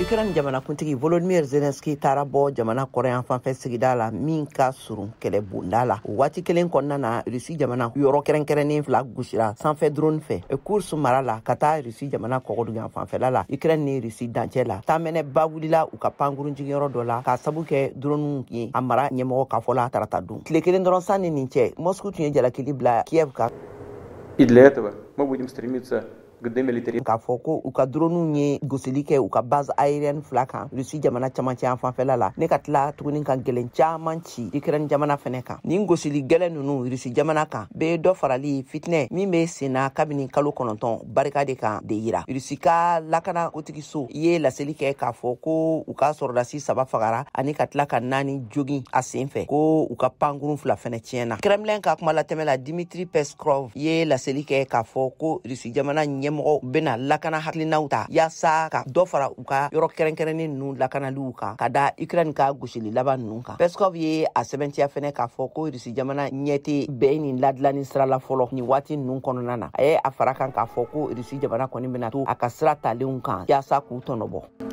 Ukraine jamana kuntigi Volodymyr Zelensky taara bɔ jamana kɔrɔyan fanfɛ sigida la min ka surun kɛlɛ bonda la. Waati kelen kɔnɔna na Rusi jamana yɔrɔ kɛrɛnkɛrɛnnen fila gosira sanfɛ drone fɛ. Course mara la ka taa Rusi jamana kɔgɔdugan fanfɛla la. Ukraine ni Rusi dancɛ la. Taamɛnɛ ba wulila u ka pankurun jigiyɔrɔ dɔ la ka sabu kɛ drone ye a mara ɲɛmɔgɔ ka fɔ la tarata dun. Tile kelen dɔrɔn sanni nin cɛ Moscou tun ye jalakili bila Kiev ka. И для этого мы будем стремиться k'a fɔ ko u ka drone ye gosili kɛ u ka base aérienne fila kan Rusi jamana camancɛ fanfɛla la ne ka tila tuguni ka gɛlɛn caman ci Ukraine jamana fɛnɛ kan. Nin gosili gɛlɛn ninnu Rusi jamana kan bɛ dɔ farali fitinɛ min bɛ senna kabini kalo 9 barikade kan de yira. Rusi ka lakana kotigiso ye laseli kɛ k'a fɔ ko u ka sɔrɔdasi 3 fagara ani ka tila ka 4 jogin a sen fɛ ko u ka pankurun fila fɛnɛ tiɲɛna. Kremlin ka kuma latɛmɛ la Dmitry Peskov ye laseli kɛ k'a fɔ ko Rusi jamana ɲɛmɔgɔ bena lakana hakilinaw ta yaasa ka dɔ fara u ka yɔrɔ kɛrɛnkɛrɛnnen ninnu lakanaliw kan ka da Ukraine ka gosili laban ninnu kan. Peskov ye a sɛbɛntiya fɛnɛ k'a fɔ ko Rusi jamana ɲɛte bɛɛ nin ladilani sira la fɔlɔ ni waati ninnu kɔnɔna na. A ye a fara kan k'a fɔ ko Rusi jamana kɔni bena to a ka sira talenw kan yaasa k'u tɔnɔbɔ.